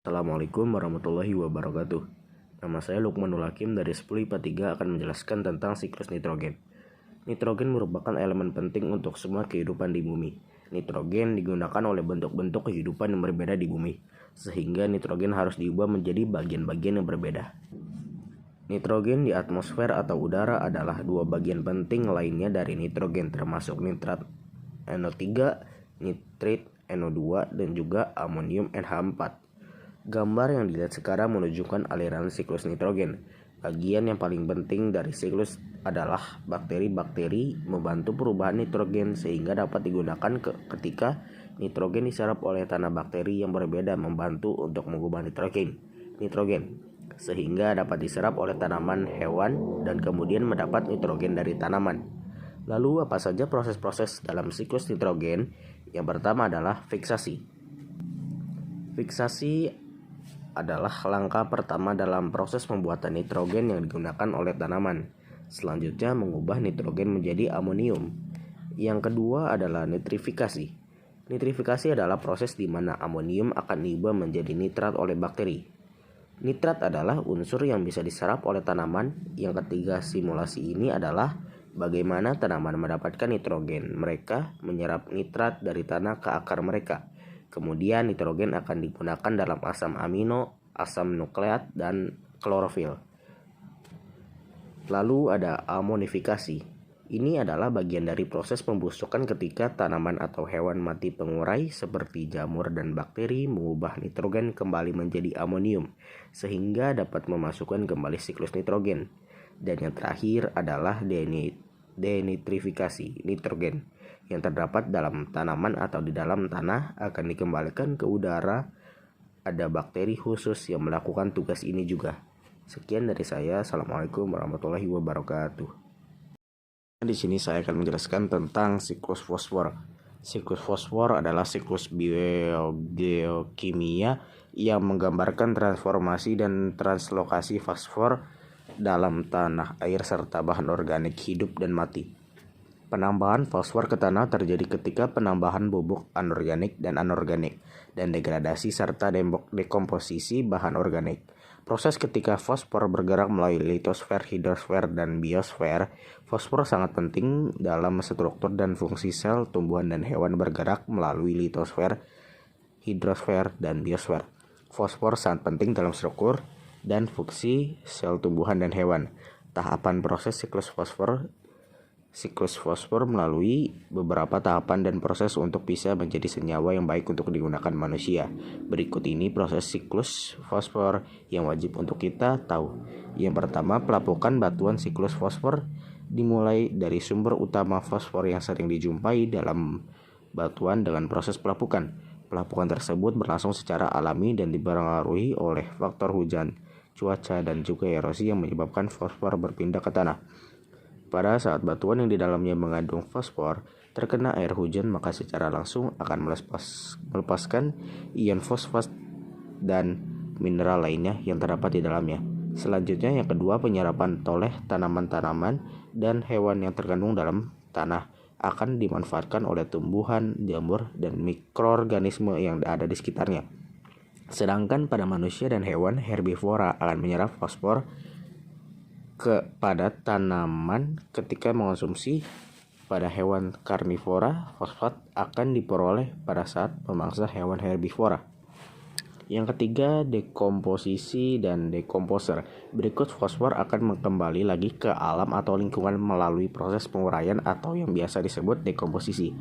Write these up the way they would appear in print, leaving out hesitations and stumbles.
Assalamualaikum warahmatullahi wabarakatuh. Nama saya Lukmanul Hakim dari 10 IPA 3 akan menjelaskan tentang siklus nitrogen. Nitrogen merupakan elemen penting untuk semua kehidupan di bumi. Nitrogen digunakan oleh bentuk-bentuk kehidupan yang berbeda di bumi, sehingga nitrogen harus diubah menjadi bagian-bagian yang berbeda. Nitrogen di atmosfer atau udara adalah dua bagian penting lainnya dari nitrogen, termasuk nitrat NO3, nitrit NO2, dan juga amonium NH4. Gambar yang dilihat sekarang menunjukkan aliran siklus nitrogen. Bagian yang paling penting dari siklus adalah bakteri-bakteri membantu perubahan nitrogen sehingga dapat digunakan ketika nitrogen diserap oleh tanah. Bakteri yang berbeda membantu untuk mengubah nitrogen sehingga dapat diserap oleh tanaman, hewan, dan kemudian mendapat nitrogen dari tanaman. Lalu apa saja proses-proses dalam siklus nitrogen? Yang pertama adalah fiksasi. Fiksasi adalah langkah pertama dalam proses pembuatan nitrogen yang digunakan oleh tanaman. Selanjutnya mengubah nitrogen menjadi amonium. Yang kedua adalah nitrifikasi. Nitrifikasi adalah proses di mana amonium akan diubah menjadi nitrat oleh bakteri. Nitrat adalah unsur yang bisa diserap oleh tanaman. Yang ketiga, simulasi ini adalah bagaimana tanaman mendapatkan nitrogen. Mereka menyerap nitrat dari tanah ke akar mereka. Kemudian nitrogen akan digunakan dalam asam amino, asam nukleat, dan klorofil. Lalu ada amonifikasi. Ini adalah bagian dari proses pembusukan ketika tanaman atau hewan mati pengurai seperti jamur dan bakteri mengubah nitrogen kembali menjadi amonium sehingga dapat memasukkan kembali siklus nitrogen. Dan yang terakhir adalah denitrifikasi. Nitrogen yang terdapat dalam tanaman atau di dalam tanah akan dikembalikan ke udara. Ada bakteri khusus yang melakukan tugas ini juga. Sekian dari saya. Assalamualaikum warahmatullahi wabarakatuh. Di sini saya akan menjelaskan tentang siklus fosfor. Siklus fosfor adalah siklus biogeokimia yang menggambarkan transformasi dan translokasi fosfor dalam tanah, air, serta bahan organik hidup dan mati. Penambahan fosfor ke tanah terjadi ketika penambahan bubuk anorganik dan anorganik dan degradasi serta dekomposisi bahan organik. Proses ketika fosfor bergerak melalui litosfer, hidrosfer, dan biosfer. Fosfor sangat penting dalam struktur dan fungsi sel tumbuhan dan hewan bergerak melalui litosfer, hidrosfer, dan biosfer. Fosfor sangat penting dalam struktur dan fungsi sel tumbuhan dan hewan. Tahapan proses siklus fosfor melalui beberapa tahapan dan proses untuk bisa menjadi senyawa yang baik untuk digunakan manusia. Berikut ini proses siklus fosfor yang wajib untuk kita tahu. Yang pertama, pelapukan batuan siklus fosfor dimulai dari sumber utama fosfor yang sering dijumpai dalam batuan dengan proses pelapukan. Pelapukan tersebut berlangsung secara alami dan dipengaruhi oleh faktor hujan, cuaca, dan juga erosi yang menyebabkan fosfor berpindah ke tanah. Pada saat batuan yang di dalamnya mengandung fosfor terkena air hujan, maka secara langsung akan melepaskan ion fosfat dan mineral lainnya yang terdapat di dalamnya. Selanjutnya yang kedua, penyerapan oleh tanaman-tanaman dan hewan yang terkandung dalam tanah akan dimanfaatkan oleh tumbuhan, jamur, dan mikroorganisme yang ada di sekitarnya. Sedangkan pada manusia dan hewan, herbivora akan menyerap fosfor kepada tanaman ketika mengonsumsi. Pada hewan karnivora, fosfat akan diperoleh pada saat memangsa hewan herbivora. Yang ketiga, dekomposisi dan dekomposer. Berikut fosfor akan kembali lagi ke alam atau lingkungan melalui proses penguraian atau yang biasa disebut dekomposisi.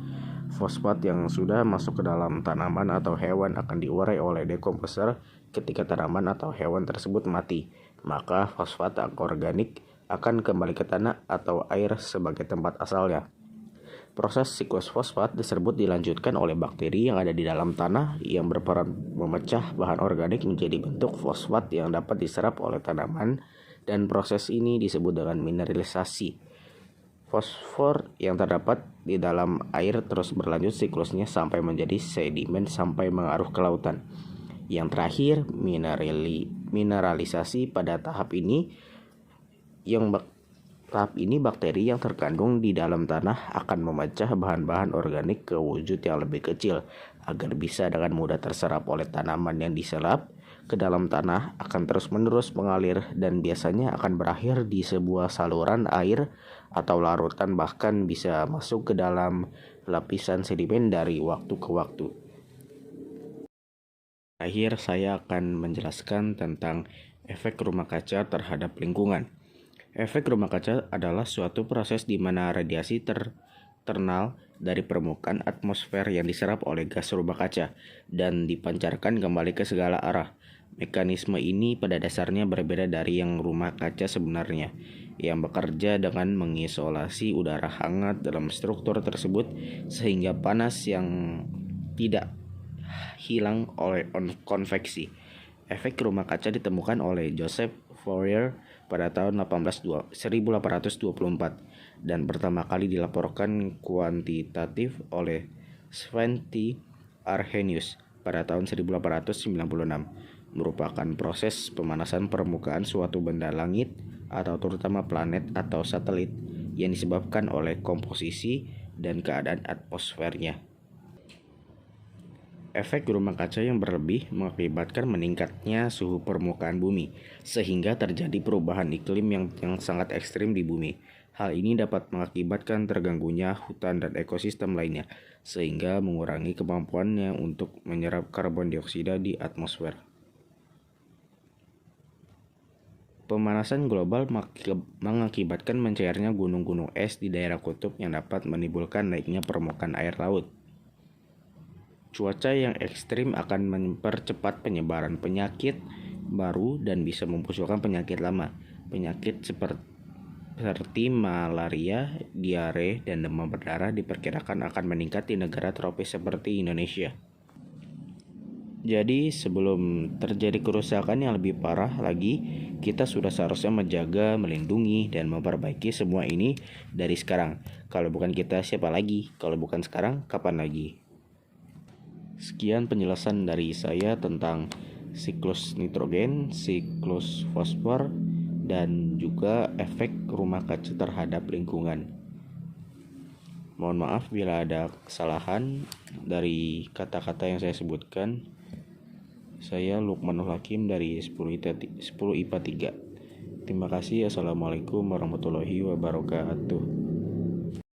Fosfat yang sudah masuk ke dalam tanaman atau hewan akan diurai oleh dekomposer ketika tanaman atau hewan tersebut mati. Maka fosfat organik akan kembali ke tanah atau air sebagai tempat asalnya. Proses siklus fosfat tersebut dilanjutkan oleh bakteri yang ada di dalam tanah yang berperan memecah bahan organik menjadi bentuk fosfat yang dapat diserap oleh tanaman, dan proses ini disebut dengan mineralisasi. Fosfor yang terdapat di dalam air terus berlanjut siklusnya sampai menjadi sedimen sampai mengaruh ke lautan. Yang terakhir, mineralisasi. Pada tahap ini bakteri yang terkandung di dalam tanah akan memecah bahan-bahan organik ke wujud yang lebih kecil agar bisa dengan mudah terserap oleh tanaman yang diserap. ke dalam tanah akan terus-menerus mengalir dan biasanya akan berakhir di sebuah saluran air atau larutan, bahkan bisa masuk ke dalam lapisan sedimen dari waktu ke waktu. Akhir saya akan menjelaskan tentang efek rumah kaca terhadap lingkungan. Efek rumah kaca adalah suatu proses di mana radiasi terternal dari permukaan atmosfer yang diserap oleh gas rumah kaca dan dipancarkan kembali ke segala arah. Mekanisme ini pada dasarnya berbeda dari yang rumah kaca sebenarnya, yang bekerja dengan mengisolasi udara hangat dalam struktur tersebut sehingga panas yang tidak hilang oleh konveksi. Efek rumah kaca ditemukan oleh Joseph Fourier pada tahun 1824 dan pertama kali dilaporkan kuantitatif oleh Svante Arrhenius pada tahun 1896, merupakan proses pemanasan permukaan suatu benda langit atau terutama planet atau satelit yang disebabkan oleh komposisi dan keadaan atmosfernya. Efek rumah kaca yang berlebih mengakibatkan meningkatnya suhu permukaan bumi, sehingga terjadi perubahan iklim yang sangat ekstrim di bumi. Hal ini dapat mengakibatkan terganggunya hutan dan ekosistem lainnya, sehingga mengurangi kemampuannya untuk menyerap karbon dioksida di atmosfer. Pemanasan global mengakibatkan mencairnya gunung-gunung es di daerah kutub yang dapat menimbulkan naiknya permukaan air laut. Cuaca yang ekstrim akan mempercepat penyebaran penyakit baru dan bisa memunculkan penyakit lama. Penyakit seperti malaria, diare, dan demam berdarah diperkirakan akan meningkat di negara tropis seperti Indonesia. Jadi sebelum terjadi kerusakan yang lebih parah lagi, kita sudah seharusnya menjaga, melindungi, dan memperbaiki semua ini dari sekarang. Kalau bukan kita, siapa lagi? Kalau bukan sekarang, kapan lagi? Sekian penjelasan dari saya tentang siklus nitrogen, siklus fosfor, dan juga efek rumah kaca terhadap lingkungan. Mohon maaf bila ada kesalahan dari kata-kata yang saya sebutkan. Saya Lukmanul Hakim dari 10 IPA 3. Terima kasih. Assalamualaikum warahmatullahi wabarakatuh.